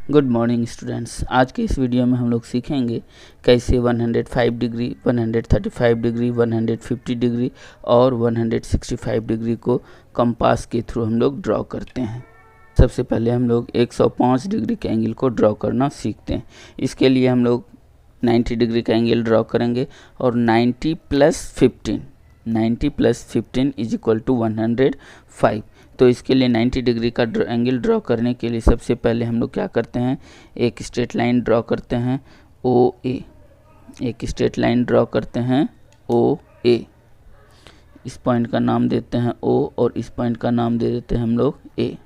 Good morning students. आज के इस वीडियो में हम लोग सीखेंगे कैसे 105 डिग्री, 135 डिग्री, 150 डिग्री और 165 डिग्री को कंपास के थ्रू हम लोग ड्रॉ करते हैं। सबसे पहले हम लोग 105 डिग्री के एंगल को ड्रॉ करना सीखते हैं। इसके लिए हम लोग 90 डिग्री का एंगल ड्रॉ करेंगे और 90 + 15 इज इक्वल टू 105। तो इसके लिए 90 डिग्री का एंगल ड्रॉ करने के लिए सबसे पहले हम लोग क्या करते हैं, एक स्ट्रेट लाइन ड्रॉ करते हैं OA। एक स्ट्रेट लाइन ड्रॉ करते हैं OA। इस पॉइंट का नाम देते हैं O और इस पॉइंट का नाम दे देते हैं हम लोग A।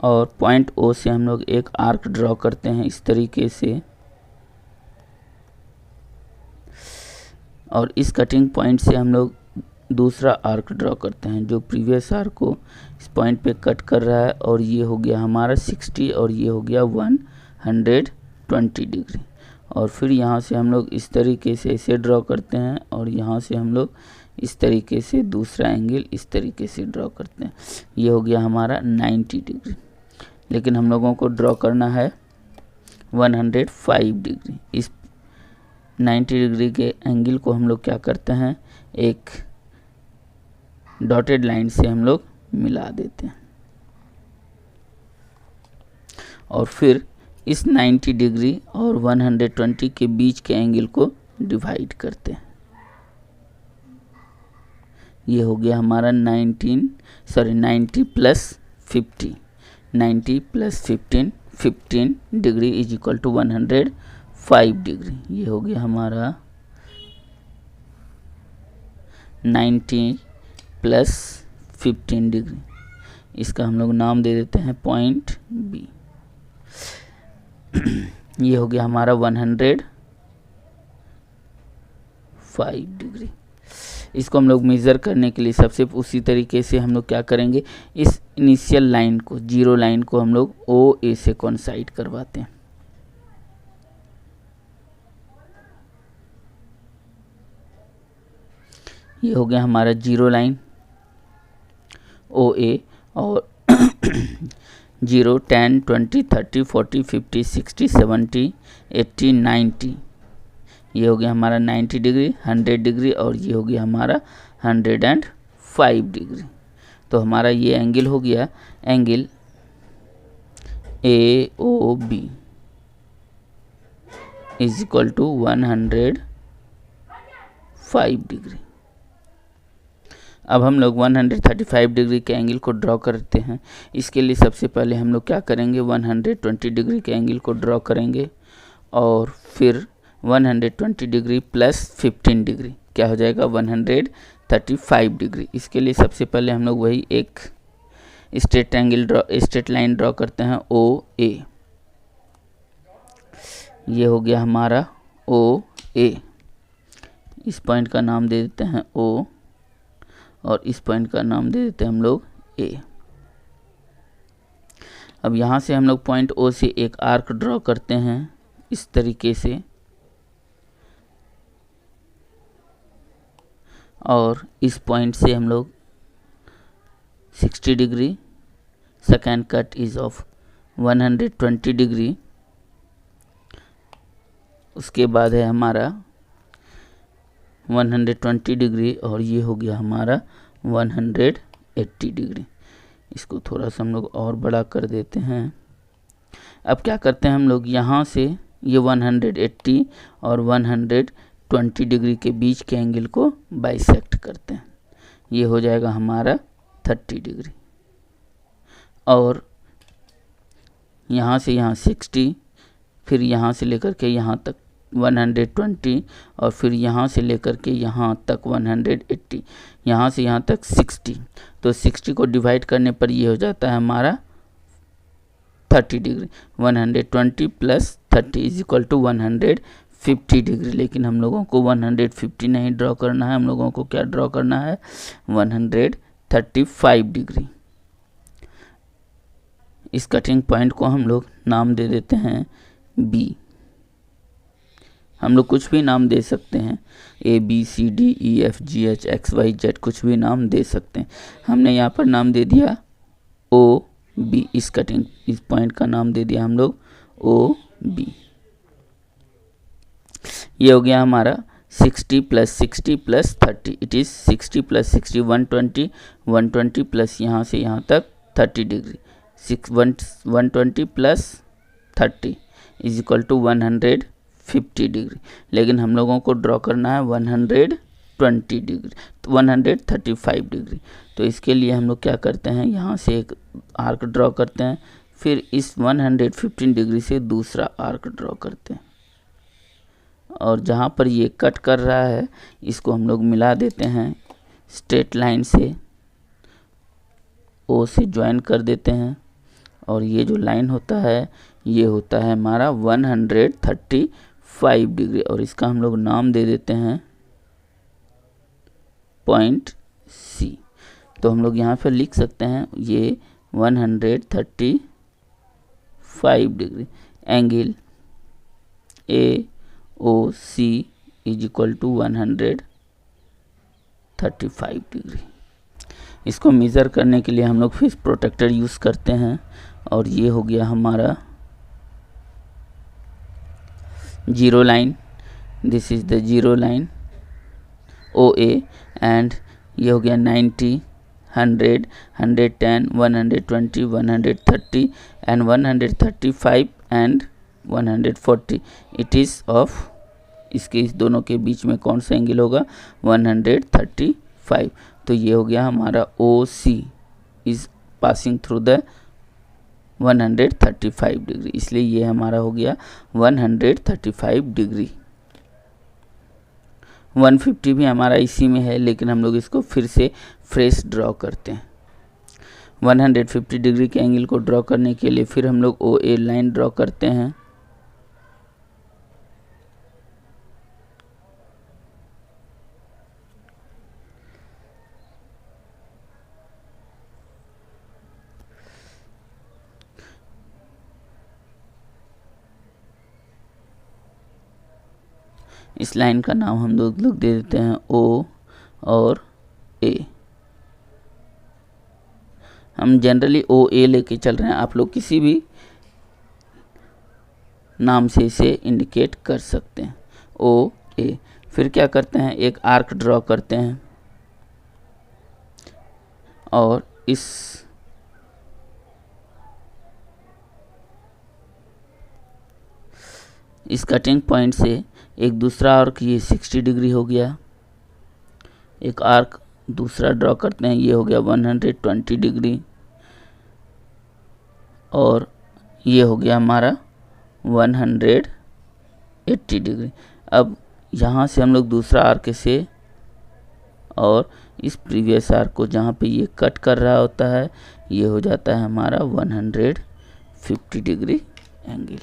और पॉइंट O से हम लोग एक आर्क ड्रॉ करते हैं इस तरीके से, और इस कटिंग पॉइंट से हम लोग दूसरा आर्क ड्रॉ करते हैं जो प्रीवियस आर्क को इस पॉइंट पे कट कर रहा है, और ये हो गया हमारा 60 और ये हो गया 120 डिग्री। और फिर यहाँ से हम लोग इस तरीके से इसे ड्रॉ करते हैं और यहाँ से हम लोग इस तरीके से दूसरा एंगल इस तरीके से ड्रॉ करते हैं। ये हो गया हमारा 90 डिग्री, लेकिन हम लोगों को ड्रॉ करना है 105 डिग्री। इस 90 डिग्री के एंगल को हम लोग क्या करते हैं, एक डॉटेड लाइन से हम लोग मिला देते हैं और फिर इस 90 डिग्री और 120 के बीच के एंगल को डिवाइड करते हैं। ये हो गया हमारा 90 + 50। 90 + 15 degree is equal to 105 degree. ये हो गया हमारा 90 + 15 डिग्री। इसका हम लोग नाम दे देते हैं पॉइंट B। ये हो गया हमारा 105 डिग्री। इसको हम लोग मेज़र करने के लिए सबसे उसी तरीके से हम लोग क्या करेंगे, इस इनिशियल लाइन को, जीरो लाइन को हम लोग OA से कोइंसाइड करवाते हैं। ये हो गया हमारा जीरो लाइन OA, और 0, 10, 20, 30, 40, 50, 60, 70, 80, 90। ये हो गया हमारा 90 डिग्री, 100 डिग्री, और ये हो गया हमारा 105 डिग्री। तो हमारा ये एंगल हो गया angle AOB is equal to 105 degree. अब हम लोग 135 डिग्री के एंगल को ड्रॉ करते हैं। इसके लिए सबसे पहले हम लोग क्या करेंगे, 120 डिग्री के एंगल को ड्रॉ करेंगे और फिर 120 डिग्री + 15 डिग्री क्या हो जाएगा, 135 डिग्री। इसके लिए सबसे पहले हम लोग वही एक स्ट्रेट लाइन ड्रॉ करते हैं OA। ये हो गया हमारा OA। इस पॉइंट का नाम दे देते हैं O और इस पॉइंट का नाम दे देते हैं हम लोग A। अब यहाँ से हम लोग पॉइंट O से एक आर्क ड्रॉ करते हैं इस तरीके से, और इस पॉइंट से हम लोग 60 degree, second cut is of 120 degree. उसके बाद है हमारा 120 डिग्री और ये हो गया हमारा 180 डिग्री। इसको थोड़ा सा हम लोग और बड़ा कर देते हैं। अब क्या करते हैं हम लोग, यहाँ से ये 180 और 120 डिग्री के बीच के एंगल को बाइसेक्ट करते हैं। ये हो जाएगा हमारा 30 डिग्री, और यहाँ से यहाँ 60, फिर यहाँ से लेकर के यहाँ तक 120, और फिर यहाँ से लेकर के यहाँ तक 180, यहाँ से यहाँ तक 60। तो 60 को डिवाइड करने पर ये हो जाता है हमारा 30 degree. 120 + 30 is equal to 150 degree. लेकिन हम लोगों को 150 नहीं ड्रॉ करना है, हम लोगों को क्या ड्रॉ करना है, 135 डिग्री। इस कटिंग पॉइंट को हम लोग नाम दे देते हैं B। हम लोग कुछ भी नाम दे सकते हैं, ABCDEFGHXYZ कुछ भी नाम दे सकते हैं। हमने यहाँ पर नाम दे दिया OB। बी। इस पॉइंट का नाम दे दिया हम लोग ओ बी। ये हो गया हमारा 60 + 60 + 30, इट इज़ 60 + 60 120, 120 प्लस यहाँ से यहाँ तक 30 degree, 120 + 30 is equal to 150 degree. लेकिन हम लोगों को ड्रॉ करना है 120 डिग्री, 135 डिग्री। तो इसके लिए हम लोग क्या करते हैं, यहाँ से एक आर्क ड्रॉ करते हैं, फिर इस 115 डिग्री से दूसरा आर्क ड्रॉ करते हैं, और जहाँ पर ये कट कर रहा है इसको हम लोग मिला देते हैं स्ट्रेट लाइन से, ओ से ज्वाइन कर देते हैं, और ये जो लाइन होता है ये होता है हमारा 135 डिग्री, और इसका हम लोग नाम दे देते हैं पॉइंट सी। तो हम लोग यहाँ पर लिख सकते हैं ये 135 degree angle A O C is equal to 135 degree. इसको मेज़र करने के लिए हम लोग फिर प्रोटेक्टर यूज़ करते हैं, और ये हो गया हमारा zero line, this is the zero line O A, and ये हो गया 90, 100, 110, 120, 130 and 135 and 140। It is of, इसके इस दोनों के बीच में कौन सा एंगल होगा, 135। तो ये हो गया हमारा O C is passing through the 135 degree, इसलिए ये हमारा हो गया 135 डिग्री। 150 भी हमारा इसी में है, लेकिन हम लोग इसको फिर से फ्रेश ड्रॉ करते हैं। 150 डिग्री के एंगल को ड्रॉ करने के लिए फिर हम लोग ओ ए लाइन ड्रॉ करते हैं, इस लाइन का नाम हम लोग दे देते हैं ओ और ए। हम जनरली ओ ए लेके चल रहे हैं, आप लोग किसी भी नाम से इसे इंडिकेट कर सकते हैं, ओ ए। फिर क्या करते हैं, एक आर्क ड्रॉ करते हैं, और इस कटिंग पॉइंट से एक दूसरा आर्क, ये 60 डिग्री हो गया, एक आर्क दूसरा ड्रॉ करते हैं, ये हो गया 120 डिग्री, और ये हो गया हमारा 180 डिग्री। अब यहाँ से हम लोग दूसरा आर्क से, और इस प्रीवियस आर्क को जहाँ पे ये कट कर रहा होता है, ये हो जाता है हमारा 150 डिग्री एंगल।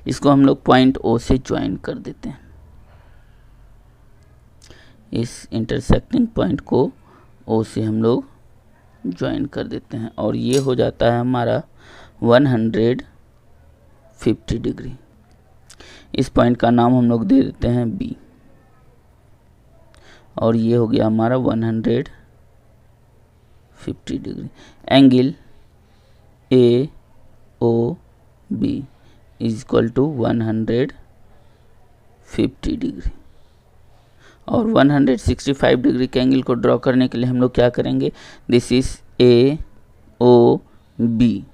इसको हम लोग पॉइंट ओ से ज्वाइन कर देते हैं, इस इंटरसेक्टिंग पॉइंट को ओ से हम लोग ज्वाइन कर देते हैं, और ये हो जाता है हमारा 150 डिग्री। इस पॉइंट का नाम हम लोग दे देते हैं बी, और ये हो गया हमारा 150 degree angle A O B is equal to 150 degree. और 165 डिग्री के एंगल को ड्रॉ करने के लिए हम लोग क्या करेंगे, this is A O B,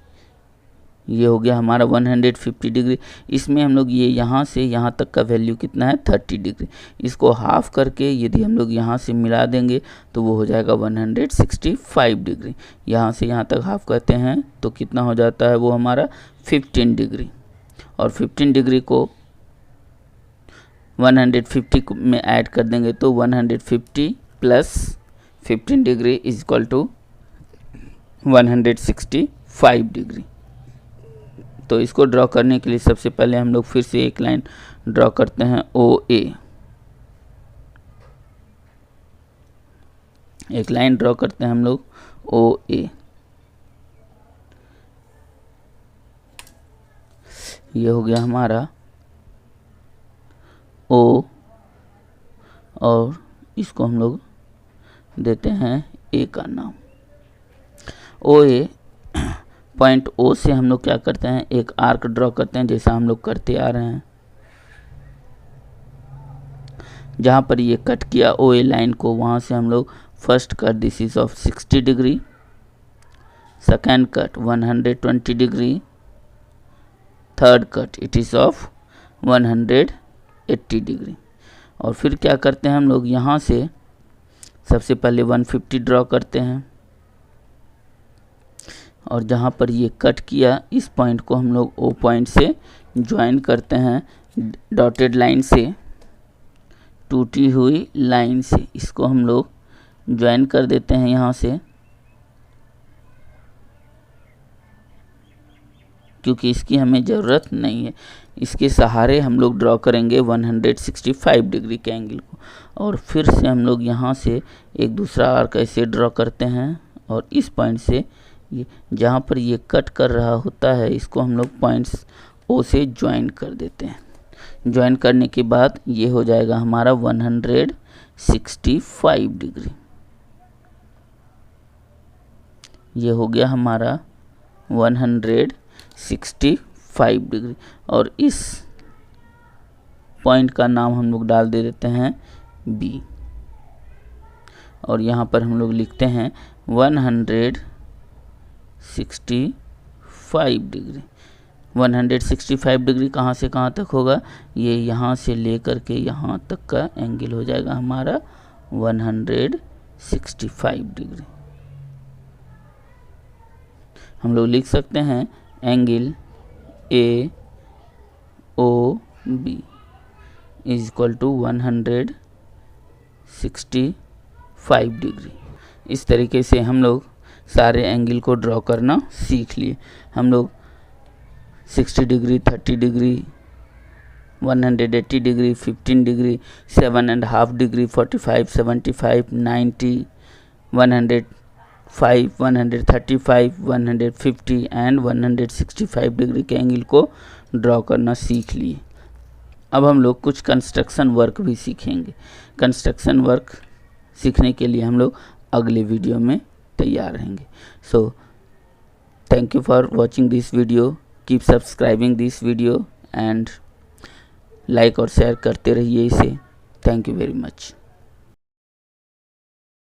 ये हो गया हमारा 150 डिग्री। इसमें हम लोग ये यहाँ से यहाँ तक का वैल्यू कितना है, 30 डिग्री। इसको हाफ करके यदि हम लोग यहाँ से मिला देंगे तो वो हो जाएगा 165 डिग्री। यहाँ से यहाँ तक हाफ करते हैं तो कितना हो जाता है वो हमारा 15 डिग्री, और 15 डिग्री को 150 में ऐड कर देंगे तो 150 plus 15 degree is equal to 165 degree. तो इसको ड्रॉ करने के लिए सबसे पहले हम लोग फिर से एक लाइन ड्रॉ करते हैं ओ ए, एक लाइन ड्रॉ करते हैं हम लोग ओ ए। ये हो गया हमारा ओ, और इसको हम लोग देते हैं ए का नाम। ओ ए पॉइंट ओ से हम लोग क्या करते हैं, एक आर्क ड्रॉ करते हैं जैसा हम लोग करते आ रहे हैं। जहाँ पर ये कट किया ओ ए लाइन को, वहाँ से हम लोग first cut this is of 60 degree, second cut 120 degree, third cut it is of 180 degree. और फिर क्या करते हैं हम लोग, यहाँ से सबसे पहले 150 ड्रॉ करते हैं और जहाँ पर ये कट किया इस पॉइंट को हम लोग ओ पॉइंट से ज्वाइन करते हैं डॉटेड लाइन से, टूटी हुई लाइन से इसको हम लोग ज्वाइन कर देते हैं यहाँ से, क्योंकि इसकी हमें ज़रूरत नहीं है। इसके सहारे हम लोग ड्रॉ करेंगे 165 डिग्री के एंगल को। और फिर से हम लोग यहाँ से एक दूसरा आर्क ऐसे ड्रॉ करते हैं और इस पॉइंट से ये जहाँ पर ये कट कर रहा होता है इसको हम लोग पॉइंट्स ओ से ज्वाइन कर देते हैं। ज्वाइन करने के बाद ये हो जाएगा हमारा 165 डिग्री। ये हो गया हमारा 165 डिग्री और इस पॉइंट का नाम हम लोग डाल दे देते हैं बी। और यहाँ पर हम लोग लिखते हैं 165 डिग्री। 165 डिग्री कहाँ से कहाँ तक होगा, ये यहाँ से लेकर के यहाँ तक का एंगल हो जाएगा हमारा 165 डिग्री। हम लोग लिख सकते हैं angle A O B is equal to 165 degree. इस तरीके से हम लोग सारे एंगल को ड्रॉ करना सीख लिए। हम लोग 60 degree, 30 degree, 180 degree, 15 degree, 7.5 degree, 45, 75, 90, 105, 135, 150 and 165 degree के एंगल को ड्रॉ करना सीख लिए। अब हम लोग कुछ कंस्ट्रक्शन वर्क भी सीखेंगे। कंस्ट्रक्शन वर्क सीखने के लिए हम लोग अगले वीडियो में तैयार रहेंगे। So thank you for watching this video. Keep subscribing this video and like और शेयर करते रहिए इसे। Thank you very much.